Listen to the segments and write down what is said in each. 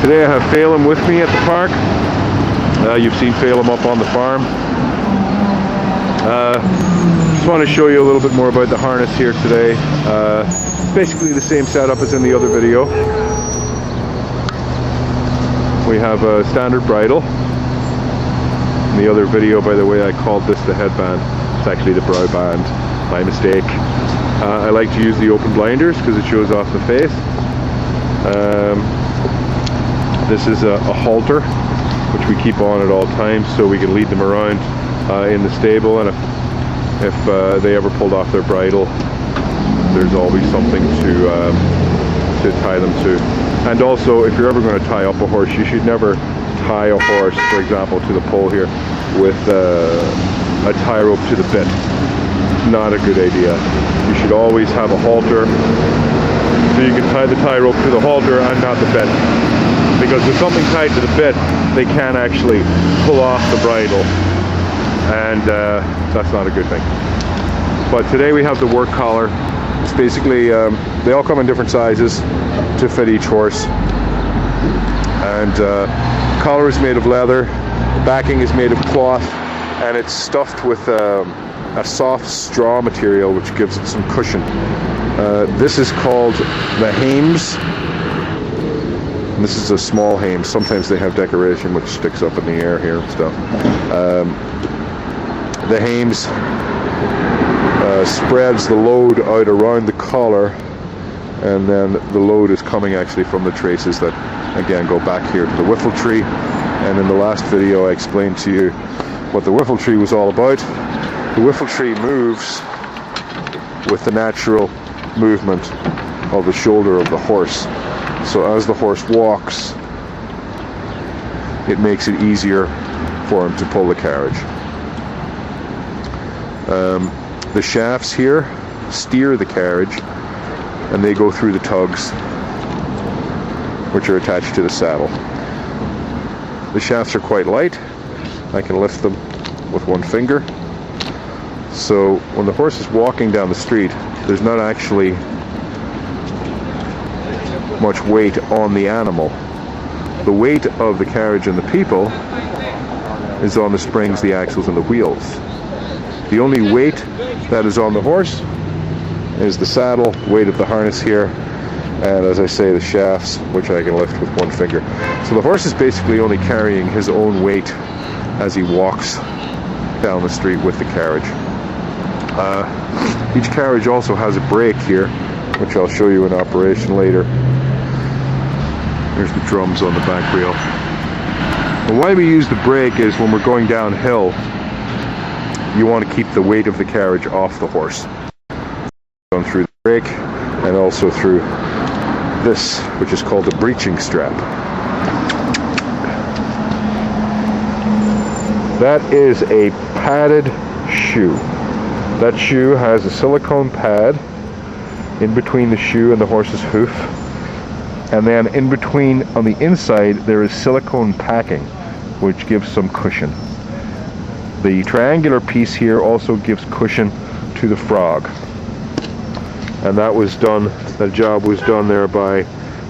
Today I have Phelim with me at the park. You've seen Phelim up on the farm. Just want to show you a little bit more about the harness here today. Basically the same setup as in the other video. We have a standard bridle. In the other video, by the way, I called this the headband. It's actually the brow band, by mistake. I like to use the open blinders because it shows off the face. This is a halter, which we keep on at all times so we can lead them around in the stable, and if they ever pulled off their bridle, there's always something to tie them to. And also, if you're ever going to tie up a horse, you should never tie a horse, for example, to the pole here with a tie rope to the bit. Not a good idea. You should always have a halter so you can tie the tie rope to the halter and not the bit. Because with something tied to the bit, they can actually pull off the bridle, and that's not a good thing. But today we have the work collar. It's basically, they all come in different sizes to fit each horse. And collar is made of leather, backing is made of cloth, and it's stuffed with a soft straw material which gives it some cushion. This is called the hames. And this is a small hame. Sometimes they have decoration which sticks up in the air here and stuff. The hames spreads the load out around the collar, and then the load is coming actually from the traces that again go back here to the whiffle tree. And in the last video I explained to you what the whiffle tree was all about. The whiffle tree moves with the natural movement of the shoulder of the horse. So as the horse walks, it makes it easier for him to pull the carriage. The shafts here steer the carriage, and they go through the tugs which are attached to the saddle. The shafts are quite light. I can lift them with one finger. So when the horse is walking down the street, there's not actually much weight on the animal. The weight of the carriage and the people is on the springs, the axles, and the wheels. The only weight that is on the horse is the saddle, weight of the harness here, and as I say, the shafts, which I can lift with one finger. So the horse is basically only carrying his own weight as he walks down the street with the carriage. Each carriage also has a brake here, which I'll show you in operation later. There's the drums on the back wheel. And why we use the brake is when we're going downhill, you want to keep the weight of the carriage off the horse. Going through the brake, and also through this, which is called the breeching strap. That is a padded shoe. That shoe has a silicone pad in between the shoe and the horse's hoof. And then in between, on the inside, there is silicone packing, which gives some cushion. The triangular piece here also gives cushion to the frog. And that job was done there by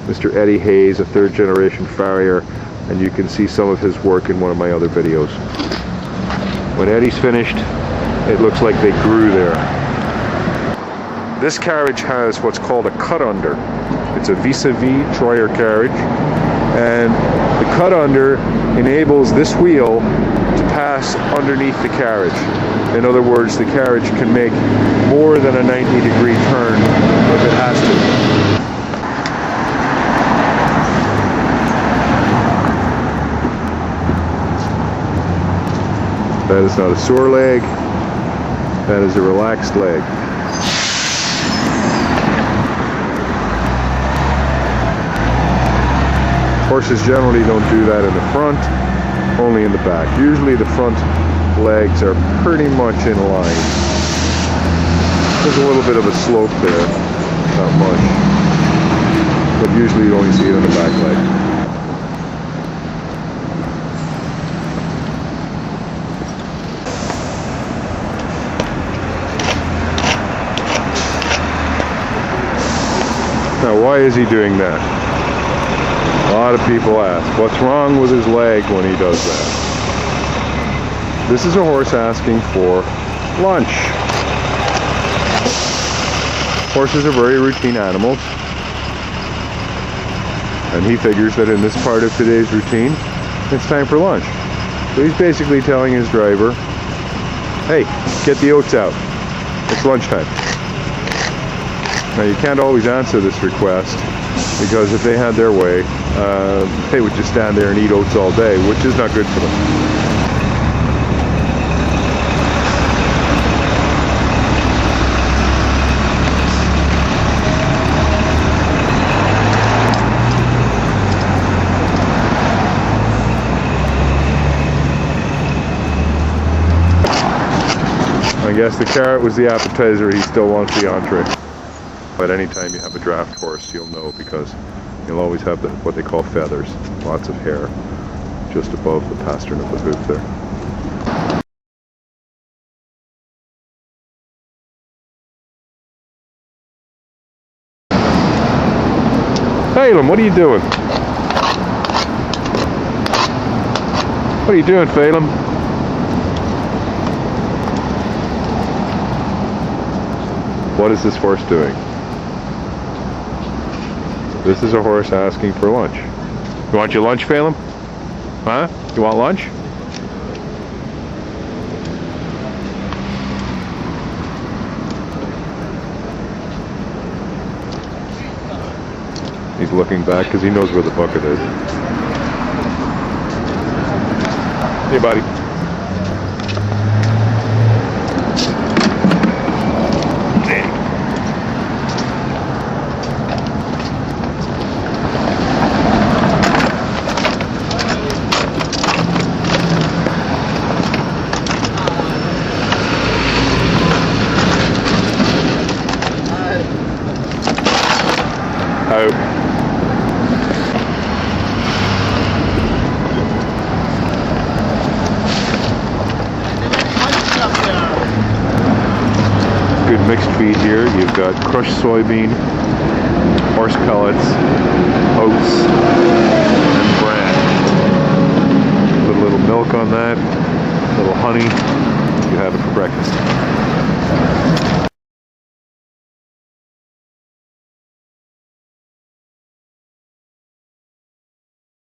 Mr. Eddie Hayes, a third generation farrier, and you can see some of his work in one of my other videos. When Eddie's finished, it looks like they grew there. This carriage has what's called a cut under. It's a vis-a-vis Troyer carriage, and the cut under enables this wheel to pass underneath the carriage. In other words, the carriage can make more than a 90-degree turn if it has to. That is not a sore leg, that is a relaxed leg. Horses generally don't do that in the front, only in the back. Usually the front legs are pretty much in line. There's a little bit of a slope there, not much, but usually you only see it in the back leg. Now, why is he doing that? Well, lot of people ask, what's wrong with his leg when he does that? This is a horse asking for lunch. Horses are very routine animals. And he figures that in this part of today's routine, it's time for lunch. So he's basically telling his driver, hey, get the oats out. It's lunchtime. Now you can't always answer this request, because if they had their way, they would just stand there and eat oats all day, which is not good for them. I guess the carrot was the appetizer, he still wants the entree. But anytime you have a draft horse, you'll know, because you'll always have what they call feathers, lots of hair, just above the pastern of the hoof there. Phelan, what are you doing? What are you doing, Phelan? What is this horse doing? This is a horse asking for lunch. You want your lunch, Phelan? Huh? You want lunch? He's looking back because he knows where the bucket is. Hey, buddy. Good mixed feed here. You've got crushed soybean, horse pellets, oats, and bran. Put a little milk on that, a little honey. You have it for breakfast.